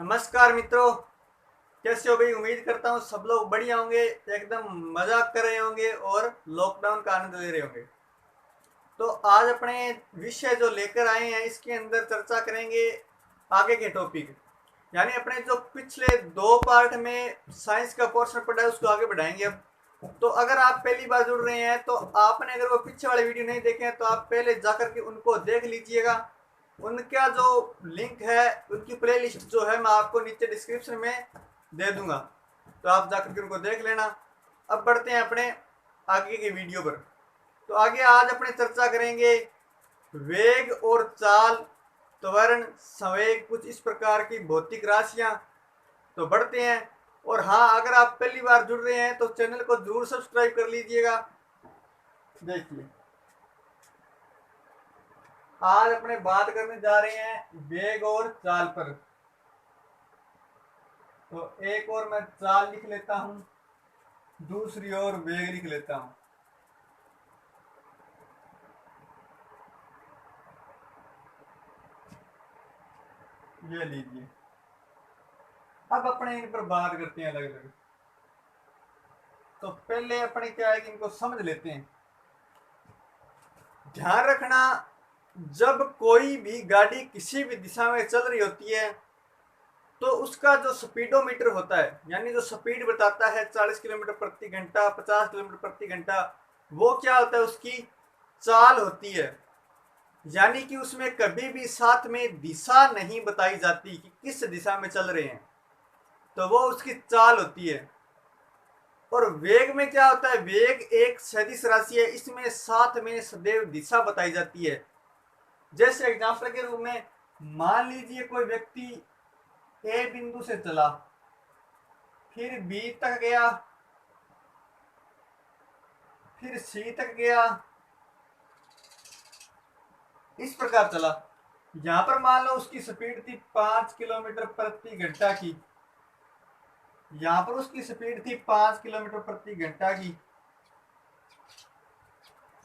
नमस्कार मित्रों, कैसे हो भाई। उम्मीद करता हूँ सब लोग बढ़िया होंगे, एकदम मजाक कर रहे होंगे और लॉकडाउन का आनंद ले रहे होंगे। तो आज अपने विषय जो लेकर आए हैं इसके अंदर चर्चा करेंगे आगे के टॉपिक, यानी अपने जो पिछले दो पार्ट में साइंस का पोर्शन पढ़ा है उसको आगे बढ़ाएंगे अब। तो अगर आप पहली बार जुड़ रहे हैं तो आपने अगर वो पीछे वाले वीडियो नहीं देखे हैं तो आप पहले जाकर के उनको देख लीजिएगा। उनका जो लिंक है, उनकी प्लेलिस्ट जो है मैं आपको नीचे डिस्क्रिप्शन में दे दूंगा, तो आप जाकर के उनको देख लेना। अब बढ़ते हैं अपने आगे के वीडियो पर। तो आगे आज अपने चर्चा करेंगे वेग और चाल, त्वरण, संवेग, कुछ इस प्रकार की भौतिक राशियां। तो बढ़ते हैं। और हाँ, अगर आप पहली बार जुड़ रहे हैं तो चैनल को जरूर सब्सक्राइब कर लीजिएगा। देखिए, आज अपने बात करने जा रहे हैं वेग और चाल पर। तो एक और मैं चाल लिख लेता हूं, दूसरी ओर वेग लिख लेता हूं। ये लीजिए। अब अपने इन पर बात करते हैं अलग अलग। तो पहले अपने क्या है कि इनको समझ लेते हैं। ध्यान रखना, जब कोई भी गाड़ी किसी भी दिशा में चल रही होती है तो उसका जो स्पीडोमीटर होता है, यानी जो स्पीड बताता है 40 किलोमीटर प्रति घंटा, 50 किलोमीटर प्रति घंटा, वो क्या होता है, उसकी चाल होती है। यानी कि उसमें कभी भी साथ में दिशा नहीं बताई जाती कि किस दिशा में चल रहे हैं, तो वो उसकी चाल होती है। और वेग में क्या होता है, वेग एक सदिश राशि है, इसमें साथ में सदैव दिशा बताई जाती है। जैसे एग्जाम्पल के रूप में मान लीजिए कोई व्यक्ति ए बिंदु से चला, फिर बी तक गया, फिर सी तक गया, इस प्रकार चला। यहां पर मान लो उसकी स्पीड थी 5 किलोमीटर प्रति घंटा की, यहां पर उसकी स्पीड थी 5 किलोमीटर प्रति घंटा की,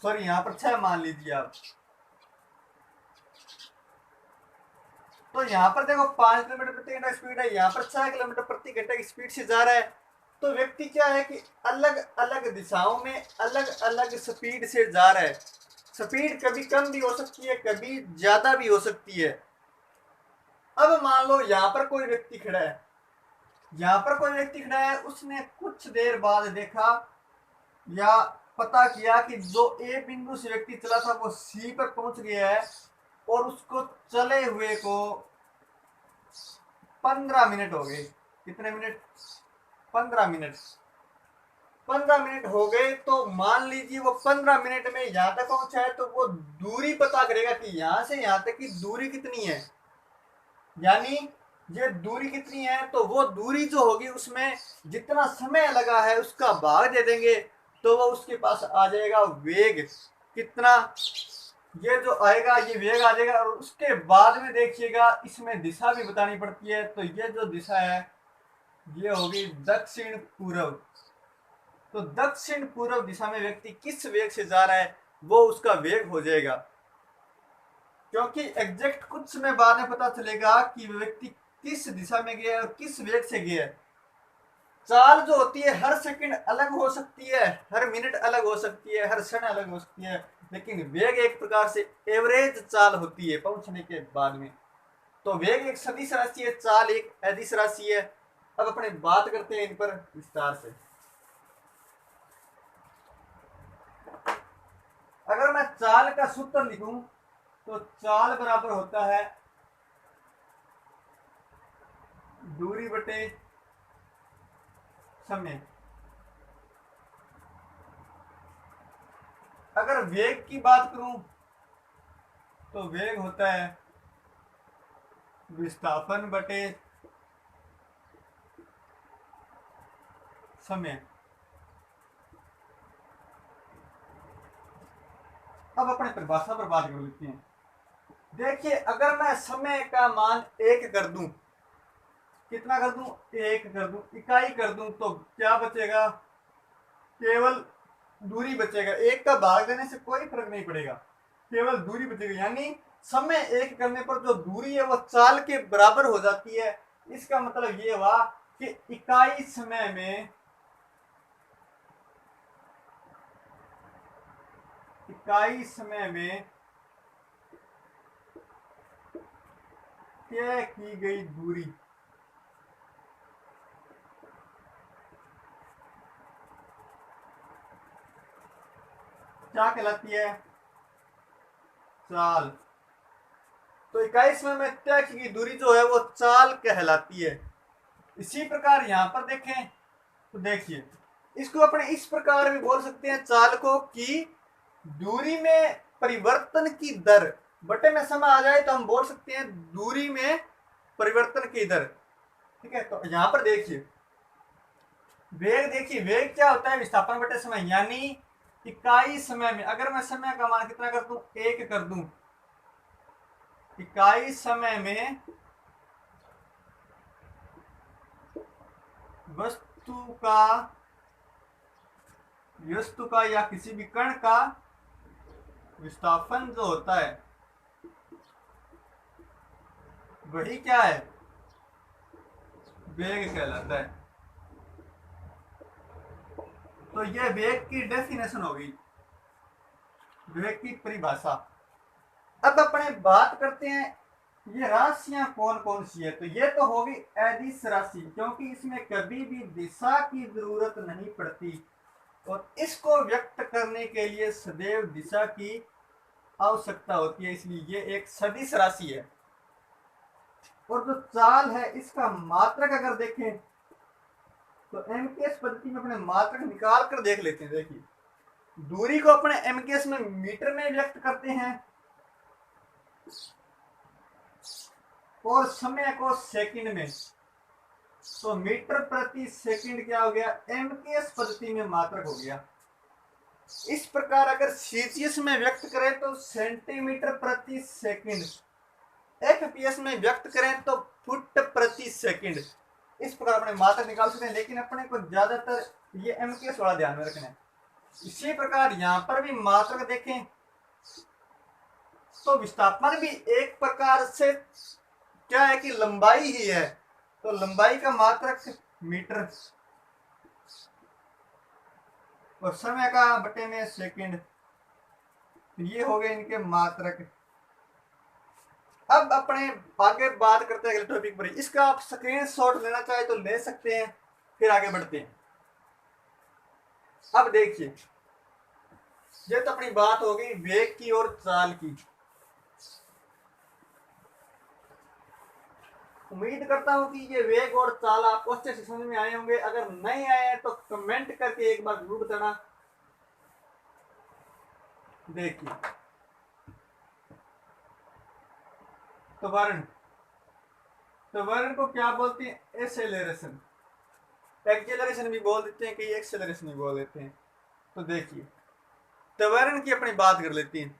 सॉरी यहां पर 6 मान लीजिए आप। तो यहाँ पर देखो 5 किलोमीटर प्रति घंटा स्पीड है, यहाँ पर 6 किलोमीटर प्रति घंटा की स्पीड से जा रहा है। तो व्यक्ति क्या है कि अलग अलग दिशाओं में अलग अलग स्पीड से जा रहा है। स्पीड कभी कम भी हो सकती है, कभी ज्यादा भी हो सकती है। अब मान लो यहाँ पर कोई व्यक्ति खड़ा है, यहाँ पर कोई व्यक्ति खड़ा है, उसने कुछ देर बाद देखा या पता किया कि जो ए बिंदु से व्यक्ति चला था वो सी पर पहुंच गया है, और उसको चले हुए को 15 मिनट हो गए। कितने मिनट? 15 मिनट। 15 मिनट हो गए। तो मान लीजिए वो 15 मिनट में यहां तक पहुंचा है, तो वो दूरी पता करेगा कि यहां से यहां तक की दूरी कितनी है, यानी ये दूरी कितनी है। तो वो दूरी जो होगी उसमें जितना समय लगा है उसका भाग दे देंगे, तो वो उसके पास आ जाएगा वेग। कितना? ये जो आएगा ये वेग आ जाएगा। और उसके बाद में देखिएगा इसमें दिशा भी बतानी पड़ती है। तो ये जो दिशा है ये होगी दक्षिण पूर्व। तो दक्षिण पूर्व दिशा में व्यक्ति किस वेग से जा रहा है वो उसका वेग हो जाएगा, क्योंकि एग्जैक्ट कुछ समय बाद में पता चलेगा कि व्यक्ति किस दिशा में गया है और किस वेग से गया है। चाल जो होती है हर सेकंड अलग हो सकती है, हर मिनट अलग हो सकती है, हर क्षण अलग हो सकती है, लेकिन वेग एक प्रकार से एवरेज चाल होती है पहुंचने के बाद में। तो वेग एक सदिश राशि है, चाल एक अदिश राशि है। अब अपने बात करते हैं इन पर विस्तार से। अगर मैं चाल का सूत्र लिखूं तो चाल बराबर होता है दूरी बटे समय। अगर वेग की बात करूं तो वेग होता है विस्थापन बटे समय। अब अपने परिभाषा पर बात कर लेते हैं। देखिए, अगर मैं समय का मान 1 कर दूं, कितना कर दूं? 1 कर दूं, इकाई कर दूं, तो क्या बचेगा? केवल दूरी बचेगा। 1 का भाग देने से कोई फर्क नहीं पड़ेगा, केवल दूरी बचेगी। यानी समय 1 करने पर जो दूरी है वो चाल के बराबर हो जाती है। इसका मतलब ये हुआ कि इकाई समय में तय की गई दूरी क्या कहलाती है? चाल। तो इकाई समय में तय की गई दूरी जो है वो चाल कहलाती है। इसी प्रकार यहां पर देखें तो देखिए, इसको अपने इस प्रकार भी बोल सकते हैं चाल को कि दूरी में परिवर्तन की दर बटे में समय आ जाए तो हम बोल सकते हैं दूरी में परिवर्तन की दर। ठीक है, तो यहां पर देखिए वेग, देखिए वेग क्या होता है? विस्थापन बटे समय, यानी इकाई समय में अगर मैं समय का मान कितना कर दूं, 1 कर दूं, इकाई समय में वस्तु का या किसी भी कण का विस्थापन जो होता है वही क्या है? वेग कहलाता है। तो ये वेग की डेफिनेशन होगी, वेग की परिभाषा। अब अपने बात करते हैं ये राशियां कौन कौन सी है। तो ये तो होगी अदिश राशि, क्योंकि इसमें कभी भी दिशा की जरूरत नहीं पड़ती और इसको व्यक्त करने के लिए सदैव दिशा की आवश्यकता होती है, इसलिए ये एक सदिश राशि है। और जो चाल है इसका मात्रक अगर देखें तो एमकेएस पद्धति में अपने मात्रक निकाल कर देख लेते हैं। देखिए दूरी को अपने एमकेएस में मीटर में व्यक्त करते हैं और समय को सेकंड में। तो मीटर प्रति सेकंड क्या हो गया? एमकेएस पद्धति में मात्रक हो गया। इस प्रकार अगर सीजीएस में व्यक्त करें तो सेंटीमीटर प्रति सेकंड, एफपीएस में व्यक्त करें तो फुट प्रति सेकंड। इस प्रकार अपने मात्रक निकाल सकते हैं, लेकिन अपने को ज्यादातर ये एमकेएस वाला ध्यान में रखना है। इसी प्रकार यहां पर भी मात्रक देखें तो विस्थापन भी एक प्रकार से क्या है कि लंबाई ही है, तो लंबाई का मात्रक मीटर और समय का बटे में सेकंड। तो ये हो गए इनके मात्रक। अब अपने आगे बात करते हैं अगले टॉपिक पर। इसका आप स्क्रीनशॉट लेना चाहे तो ले सकते हैं, फिर आगे बढ़ते हैं। अब देखिए ये तो अपनी बात हो गई वेग की और चाल की। उम्मीद करता हूं कि ये वेग और चाल आपको अच्छे से समझ में आए होंगे। अगर नहीं आए तो कमेंट करके एक बार जरूर बताना। देखिए त्वरण को क्या बोलते हैं? एक्सेलरेशन। एक्सेलरेशन भी बोल देते हैं, कई एक्सेलरेशन भी बोल देते हैं। तो देखिए त्वरण की अपनी बात कर लेते हैं।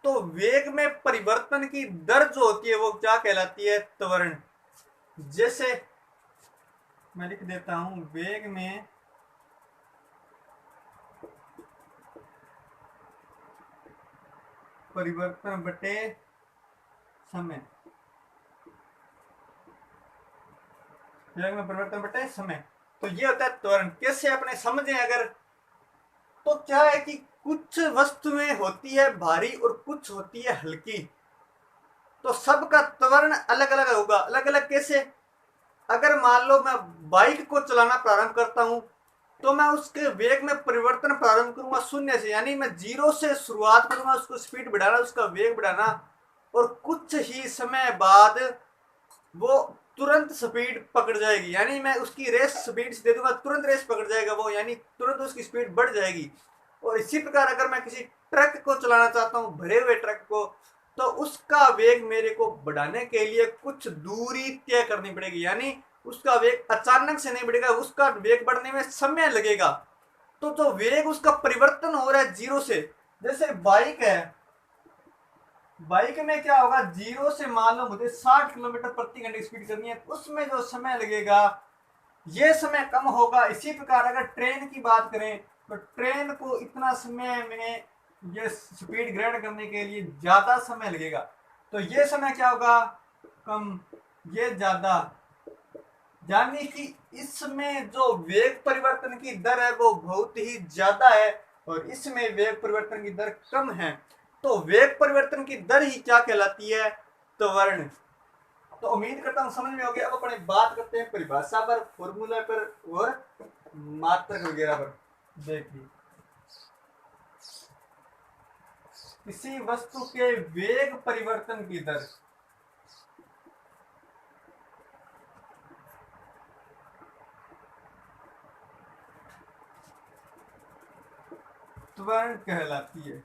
तो वेग में परिवर्तन की दर जो होती है वो क्या कहलाती है? त्वरण। जैसे मैं लिख देता हूं वेग में परिवर्तन बटे समय, वेग में परिवर्तन बटे समय। तो ये होता है त्वरण। कैसे अपने समझें अगर, तो क्या है कि कुछ वस्तुएं होती है भारी और कुछ होती है हल्की, तो सबका त्वरण अलग अलग होगा। अलग अलग कैसे? अगर मान लो मैं बाइक को चलाना प्रारंभ करता हूं तो मैं उसके वेग में परिवर्तन प्रारंभ करूंगा शून्य से, यानी मैं जीरो से शुरुआत करूंगा, उसको स्पीड बढ़ाना, उसका वेग बढ़ाना, और कुछ ही समय बाद वो तुरंत स्पीड पकड़ जाएगी, यानी मैं उसकी रेस स्पीड से दे दूंगा, तुरंत रेस पकड़ जाएगा वो, यानी तुरंत उसकी स्पीड बढ़ जाएगी। और इसी प्रकार अगर मैं किसी ट्रक को चलाना चाहता हूं, भरे हुए ट्रक को, तो उसका वेग मेरे को बढ़ाने के लिए कुछ दूरी तय करनी पड़ेगी, यानी उसका वेग अचानक से नहीं बढ़ेगा, उसका वेग बढ़ने में समय लगेगा। तो जो वेग उसका परिवर्तन हो रहा है जीरो से, जैसे बाइक है, बाइक में क्या होगा, जीरो से मान लो मुझे 60 किलोमीटर प्रति घंटे स्पीड करनी है, उसमें जो समय लगेगा ये समय कम होगा। इसी प्रकार अगर ट्रेन की बात करें तो ट्रेन को इतना समय में ये स्पीड ग्रहण करने के लिए ज्यादा समय लगेगा, तो ये समय क्या होगा, कम, ये ज्यादा। यानी कि इसमें जो वेग परिवर्तन की दर है वो बहुत ही ज्यादा है और इसमें वेग परिवर्तन की दर कम है। तो वेग परिवर्तन की दर ही क्या कहलाती है? त्वरण। तो उम्मीद करता हूँ समझ में हो गया। अब अपने बात करते हैं परिभाषा पर, फॉर्मूला पर और मात्रक वगैरह पर। देखिए, किसी वस्तु के वेग परिवर्तन की दर त्वरण कहलाती है।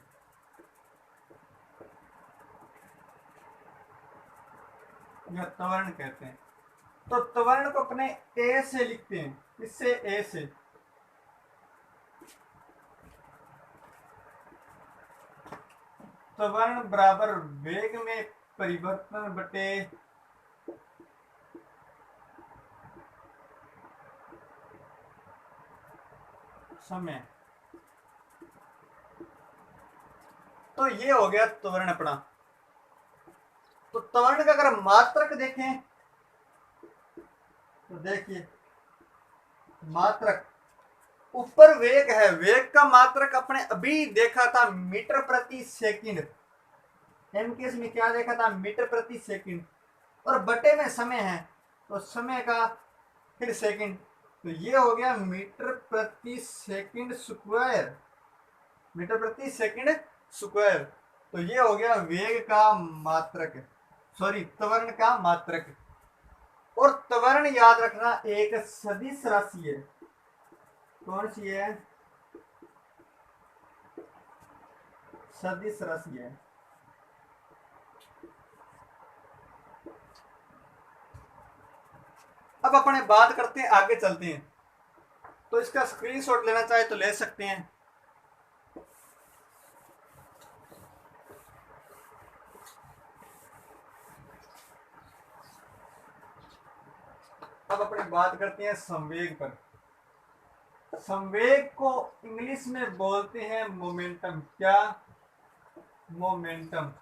या त्वरण कहते हैं। तो त्वरण को अपने ए से लिखते हैं। इससे ए से त्वरण बराबर वेग में परिवर्तन बटे समय। तो ये हो गया त्वरण अपना। तो त्वरण का अगर मात्रक देखें तो देखिए, मात्रक ऊपर वेग है, वेग का मात्रक अपने अभी देखा था मीटर प्रति सेकंड। एम केस में क्या देखा था? मीटर प्रति सेकंड। और बटे में समय है तो समय का फिर सेकंड। तो ये हो गया मीटर प्रति सेकंड स्क्वायर। मीटर प्रति सेकंड स्क्वायर। तो ये हो गया वेग का मात्रक, सॉरी त्वरण का मात्रक। और त्वरण याद रखना एक सदिश राशि है। कौन सी है? सदिश राशि है। अब अपने बात करते हैं, आगे चलते हैं। तो इसका स्क्रीनशॉट लेना चाहे तो ले सकते हैं। अब अपनी बात करते हैं संवेग पर। संवेग को इंग्लिश में बोलते हैं मोमेंटम। क्या? मोमेंटम।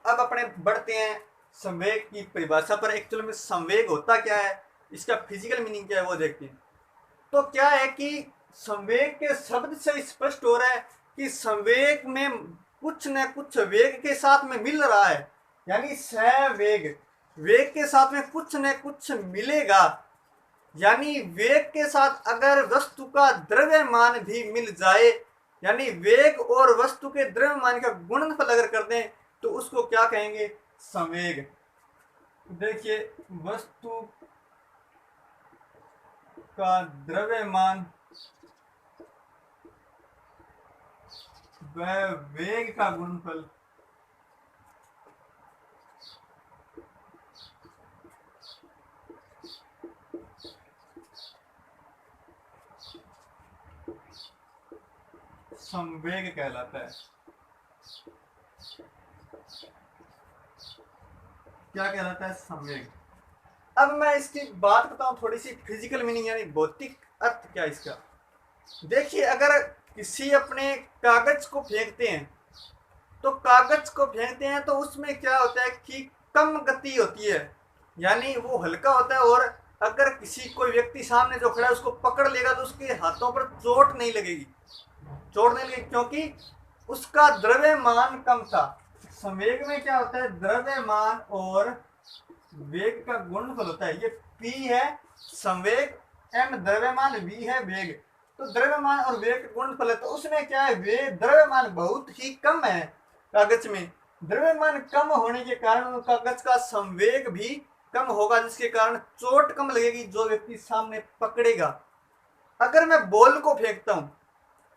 अब अपने बढ़ते हैं संवेग की परिभाषा पर। एक्चुअल में संवेग होता क्या है, इसका फिजिकल मीनिंग क्या है वो देखते हैं। तो क्या है कि संवेग के शब्द से स्पष्ट हो रहा है कि संवेग में कुछ न कुछ वेग के साथ में मिल रहा है। यानी सवेग, वेग के साथ में कुछ न कुछ मिलेगा। यानी वेग के साथ अगर वस्तु का द्रव्यमान भी मिल जाए, यानी वेग और वस्तु के द्रव्यमान का गुणनफल अगर कर दें तो उसको क्या कहेंगे? संवेग। देखिए, वस्तु का द्रव्यमान व वेग का गुणनफल संवेग कहलाता है। क्या कहलाता है? संवेग। अब मैं इसकी बात बताऊं थोड़ी सी, फिजिकल मीनिंग यानी भौतिक अर्थ क्या इसका। देखिए, अगर किसी अपने कागज को फेंकते हैं तो कागज को फेंकते हैं तो उसमें क्या होता है कि कम गति होती है, यानी वो हल्का होता है। और अगर किसी कोई व्यक्ति सामने जो खड़ा है उसको पकड़ लेगा तो उसके हाथों पर चोट नहीं लगेगी। चोट नहीं लगेगी क्योंकि उसका द्रव्यमान कम था। संवेग में क्या होता है? द्रव्यमान और वेग का गुणनफल होता है। ये P है संवेग, M द्रव्यमान, V है वेग। तो द्रव्यमान और वेग का गुणनफल है। तो उसमें क्या है? वे द्रव्यमान बहुत ही कम है कागज में। द्रव्यमान कम होने के कारण कागज का संवेग भी कम होगा, जिसके कारण चोट कम लगेगी जो व्यक्ति सामने पकड़ेगा। अगर मैं बॉल को फेंकता हूं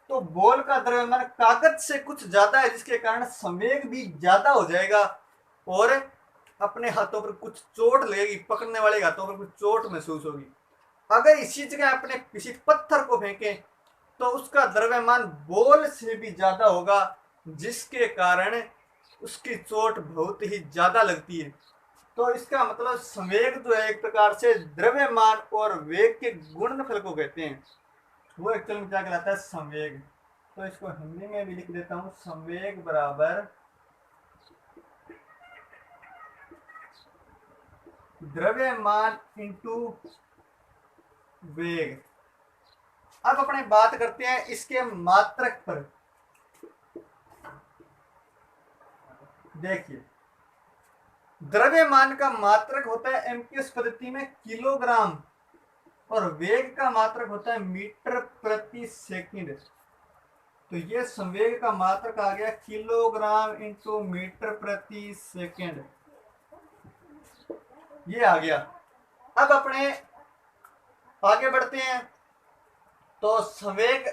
तो बॉल का द्रव्यमान कागज से कुछ ज्यादा है, जिसके कारण संवेग भी ज्यादा हो जाएगा और अपने हाथों पर कुछ चोट लगेगी, पकड़ने वाले हाथों पर कुछ चोट महसूस होगी। अगर इसी जगह अपने किसी पत्थर को फेंकें तो उसका द्रव्यमान बॉल से भी ज्यादा होगा, जिसके कारण उसकी चोट बहुत ही ज्यादा लगती है। तो इसका मतलब संवेग जो है एक प्रकार से द्रव्यमान और वेग के गुणनफल को कहते हैं। वो एक्चुअल में क्या कहलाता है? संवेग। तो इसको हिंदी में भी लिख देता हूं, संवेग बराबर द्रव्यमान इंटू वेग। अब अपने बात करते हैं इसके मात्रक पर। देखिए, द्रव्यमान का मात्रक होता है एमकेएस पद्धति में किलोग्राम, और वेग का मात्रक होता है मीटर प्रति सेकंड। तो ये संवेग का मात्रक आ गया किलोग्राम इंटू मीटर प्रति सेकंड, ये आ गया। अब अपने आगे बढ़ते हैं। तो संवेग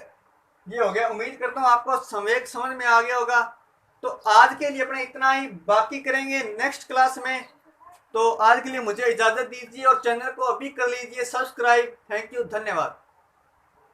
ये हो गया। उम्मीद करता हूं आपको संवेग समझ में आ गया होगा। तो आज के लिए अपने इतना ही, बाकी करेंगे नेक्स्ट क्लास में। तो आज के लिए मुझे इजाजत दीजिए और चैनल को अभी कर लीजिए सब्सक्राइब। थैंक यू, धन्यवाद।